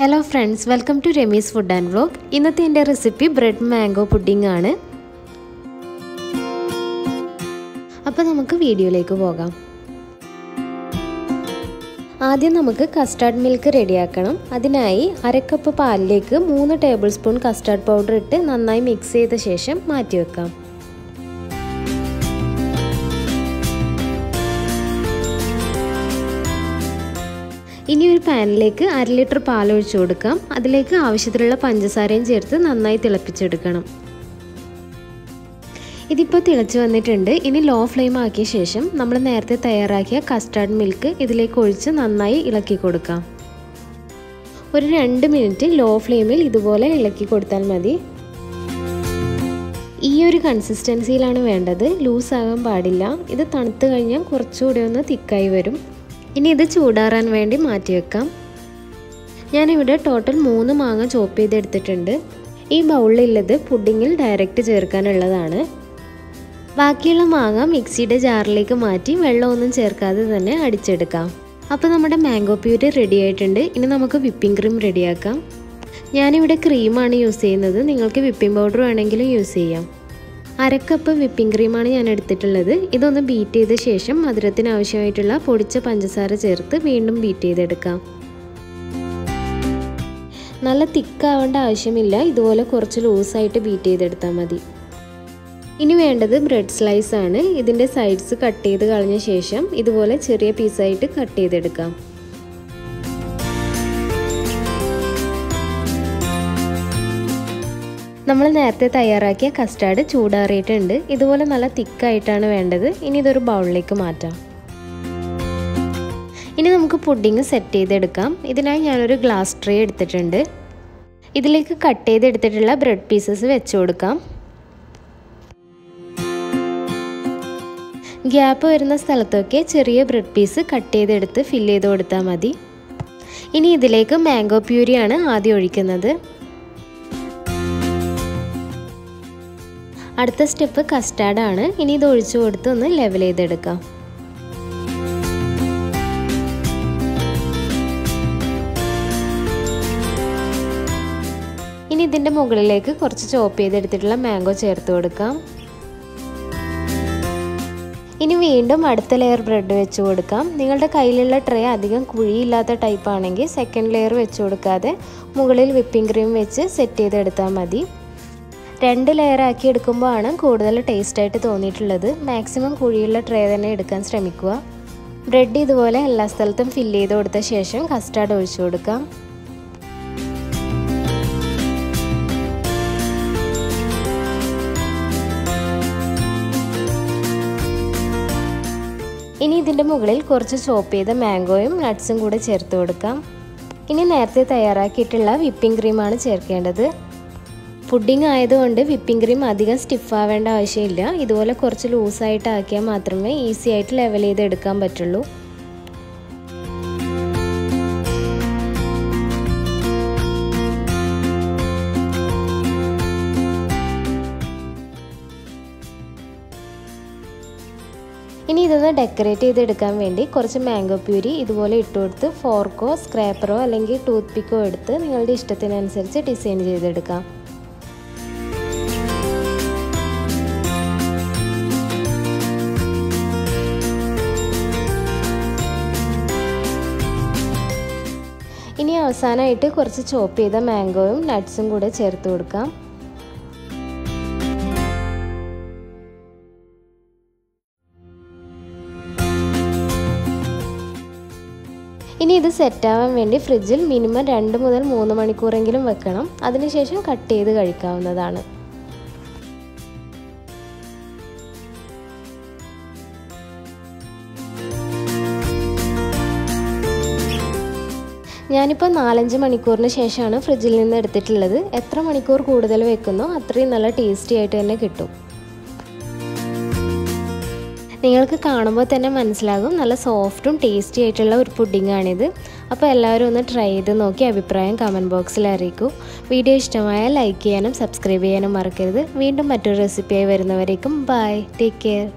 Hello friends, welcome to Remy's Food and Vlog. ഇന്നത്തെ എൻ്റെ recipe bread mango pudding ആണ്. അപ്പോൾ നമുക്ക് വീഡിയോയിലേക്ക് പോകാം. ആദ്യം നമുക്ക് കസ്റ്റാർഡ് മിൽക്ക് റെഡിയാക്കണം. അതിനായി 1/2 കപ്പ് പാലിലേക്ക് 3 ടേബിൾ സ്പൂൺ കസ്റ്റാർഡ് പൗഡർ ഇട്ട് നന്നായി മിക്സ് ചെയ്ത ശേഷം മാറ്റി വെക്കാം. ഇനി ഒരു പാനിലേക്ക് 1/2 ലിറ്റർ പാൽ ഒഴിച്ചു കൊടുക്കാം. അതിലേക്ക് ആവശ്യത്തിനുള്ള പഞ്ചസാരയും ചേർത്ത് നന്നായി തിളപ്പിച്ചെടുക്കണം. ഇതിപ്പോൾ തിളച്ച് വന്നിട്ടുണ്ട്. ഇനി ലോ ഫ്ലെയിം ആക്കിയ ശേഷം നമ്മൾ നേരത്തെ തയ്യാറാക്കിയ കസ്റ്റാർഡ് മിൽക്ക് ഇതിലേക്ക് ഒഴിച്ച് നന്നായി ഇളക്കി കൊടുക്കാം. ഒരു 2 മിനിറ്റ് ലോ ഫ്ലെയിമിൽ ഇതുപോലെ ഇളക്കി കൊടുത്താൽ മതി. ഈ ഒരു കൺസിസ്റ്റൻസിയിലാണ് വേണ്ടത്, ലൂസ് ആകാൻ പാടില്ല. ഇത് തണുത്ത് കഴിഞ്ഞാൽ കുറച്ചുകൂടി ഒന്ന് തിക്കായി വരും. ഇനി ഇത് ചൂടാറാൻ വേണ്ടി മാറ്റി വെക്കാം. ഞാനിവിടെ ടോട്ടൽ 3 മാങ്ങ ചോപ്പ് ചെയ്തെടുത്തിട്ടുണ്ട്. ഈ ബൗളിലുള്ളത് പുഡിങ്ങിൽ ഡയറക്റ്റ് ചേർക്കാനുള്ളതാണ്. ബാക്കിയുള്ള മാങ്ങ മിക്സിയുടെ ജാറിലേക്ക് മാറ്റി വെള്ളമൊന്നും ചേർക്കാതെ തന്നെ അടിച്ചെടുക്കാം. അപ്പോൾ നമ്മുടെ മാംഗോ പ്യൂരി റെഡി ആയിട്ടുണ്ട്. ഇനി നമുക്ക് വിപ്പിംഗ് ക്രീം റെഡിയാക്കാം. ഞാനിവിടെ ക്രീമാണ് യൂസ് ചെയ്യുന്നത്. നിങ്ങൾക്ക് വിപ്പിംഗ് പൗഡർ വേണമെങ്കിലും യൂസ് ചെയ്യാം. 1/2 കപ്പ് വിപ്പിംഗ് ക്രീമാണ് ഞാൻ എടുത്തിട്ടുള്ളത്. ഇതൊന്ന് ബീറ്റ് ചെയ്ത ശേഷം മധുരത്തിന് ആവശ്യമായിട്ടുള്ള പൊടിച്ച പഞ്ചസാര ചേർത്ത് വീണ്ടും ബീറ്റ് ചെയ്തെടുക്കാം. നല്ല തിക്കാവേണ്ട ആവശ്യമില്ല, ഇതുപോലെ കുറച്ച് ലൂസായിട്ട് ബീറ്റ് ചെയ്തെടുത്താൽ മതി. ഇനി വേണ്ടത് ബ്രെഡ് സ്ലൈസ് ആണ്. ഇതിൻ്റെ സൈഡ്സ് കട്ട് ചെയ്ത് കളഞ്ഞ ശേഷം ഇതുപോലെ ചെറിയ പീസായിട്ട് കട്ട് ചെയ്തെടുക്കാം. നമ്മൾ നേരത്തെ തയ്യാറാക്കിയ കസ്റ്റാർഡ് ചൂടാറിയിട്ടുണ്ട്. ഇതുപോലെ നല്ല തിക്കായിട്ടാണ് വേണ്ടത്. ഇനി ഇതൊരു ബൗളിലേക്ക് മാറ്റാം. ഇനി നമുക്ക് പുഡിങ് സെറ്റ് ചെയ്തെടുക്കാം. ഇതിനായി ഞാനൊരു ഗ്ലാസ് ട്രേ എടുത്തിട്ടുണ്ട്. ഇതിലേക്ക് കട്ട് ചെയ്തെടുത്തിട്ടുള്ള ബ്രെഡ് പീസസ് വെച്ച് കൊടുക്കാം. ഗ്യാപ്പ് വരുന്ന സ്ഥലത്തൊക്കെ ചെറിയ ബ്രെഡ് പീസ് കട്ട് ചെയ്തെടുത്ത് ഫില്ല് ചെയ്ത് കൊടുത്താൽ മതി. ഇനി ഇതിലേക്ക് മാംഗോ പ്യൂരിയാണ് ആദ്യം ഒഴിക്കുന്നത്. അടുത്ത സ്റ്റെപ്പ് കസ്റ്റാർഡാണ്. ഇനി ഇത് ഒഴിച്ചു കൊടുത്ത് ഒന്ന് ലെവൽ ചെയ്തെടുക്കാം. ഇനി ഇതിൻ്റെ മുകളിലേക്ക് കുറച്ച് ചോപ്പ് ചെയ്തെടുത്തിട്ടുള്ള മാംഗോ ചേർത്ത് കൊടുക്കാം. ഇനി വീണ്ടും അടുത്ത ലെയർ ബ്രെഡ് വെച്ച് കൊടുക്കാം. നിങ്ങളുടെ കയ്യിലുള്ള ട്രേ അധികം കുഴിയില്ലാത്ത ടൈപ്പ് ആണെങ്കിൽ സെക്കൻഡ് ലെയർ വെച്ച് കൊടുക്കാതെ മുകളിൽ വിപ്പിംഗ് ക്രീം വെച്ച് സെറ്റ് ചെയ്തെടുത്താൽ മതി. 2 ലെയർ ആക്കി എടുക്കുമ്പോഴാണ് കൂടുതൽ ടേസ്റ്റായിട്ട് തോന്നിയിട്ടുള്ളത്. മാക്സിമം കുഴിയുള്ള ട്രേ തന്നെ എടുക്കാൻ ശ്രമിക്കുക. ബ്രെഡ് ഇതുപോലെ എല്ലാ സ്ഥലത്തും ഫില്ല് ചെയ്ത് കൊടുത്ത ശേഷം കസ്റ്റാർഡ് ഒഴിച്ചു കൊടുക്കാം. ഇനി ഇതിൻ്റെ മുകളിൽ കുറച്ച് ചോപ്പ് ചെയ്ത മാംഗോയും നട്ട്സും കൂടെ ചേർത്ത് കൊടുക്കാം. ഇനി നേരത്തെ തയ്യാറാക്കിയിട്ടുള്ള വിപ്പിംഗ് ക്രീമാണ് ചേർക്കേണ്ടത്. പുഡിംഗ് ആയതുകൊണ്ട് വിപ്പിംഗ് ക്രീം അധികം സ്റ്റിഫ് ആവേണ്ട ആവശ്യമില്ല. ഇതുപോലെ കുറച്ച് ലൂസായിട്ട് ആക്കിയാൽ മാത്രമേ ഈസി ആയിട്ട് ലെവൽ ചെയ്ത് എടുക്കാൻ പറ്റുള്ളൂ. ഇനി ഇതൊന്ന് ഡെക്കറേറ്റ് ചെയ്തെടുക്കാൻ വേണ്ടി കുറച്ച് മാംഗോ പ്യൂരി ഇതുപോലെ ഇട്ട് കൊടുത്ത് ഫോർക്കോ സ്ക്രാപ്പറോ അല്ലെങ്കിൽ ടൂത്ത് പിക്കോ എടുത്ത് നിങ്ങളുടെ ഇഷ്ടത്തിനനുസരിച്ച് ഡിസൈൻ ചെയ്തെടുക്കാം. ഇനി അവസാനമായിട്ട് കുറച്ച് ചോപ്പ് ചെയ്ത മാംഗോയും നട്ട്സും കൂടെ ചേർത്ത് കൊടുക്കാം. ഇനി ഇത് സെറ്റാവാൻ വേണ്ടി ഫ്രിഡ്ജിൽ മിനിമം 2 മുതൽ 3 മണിക്കൂറെങ്കിലും വെക്കണം. അതിനുശേഷം കട്ട് ചെയ്ത് കഴിക്കാവുന്നതാണ്. ഞാനിപ്പോൾ 4-5 മണിക്കൂറിന് ശേഷമാണ് ഫ്രിഡ്ജിൽ നിന്ന് എടുത്തിട്ടുള്ളത്. എത്ര മണിക്കൂർ കൂടുതൽ വെക്കുന്നോ അത്രയും നല്ല ടേസ്റ്റി ആയിട്ട് തന്നെ കിട്ടും. നിങ്ങൾക്ക് കാണുമ്പോൾ തന്നെ മനസ്സിലാകും നല്ല സോഫ്റ്റും ടേസ്റ്റി ആയിട്ടുള്ള ഒരു പുഡിങ്ങാണിത്. അപ്പോൾ എല്ലാവരും ഒന്ന് ട്രൈ ചെയ്ത് നോക്കി അഭിപ്രായം കമൻറ്റ് ബോക്സിൽ അറിയിക്കൂ. വീഡിയോ ഇഷ്ടമായാൽ ലൈക്ക് ചെയ്യാനും സബ്സ്ക്രൈബ് ചെയ്യാനും മറക്കരുത്. വീണ്ടും മറ്റൊരു റെസിപ്പിയായി വരുന്നവരേക്കും ബൈ, ടേക്ക് കെയർ.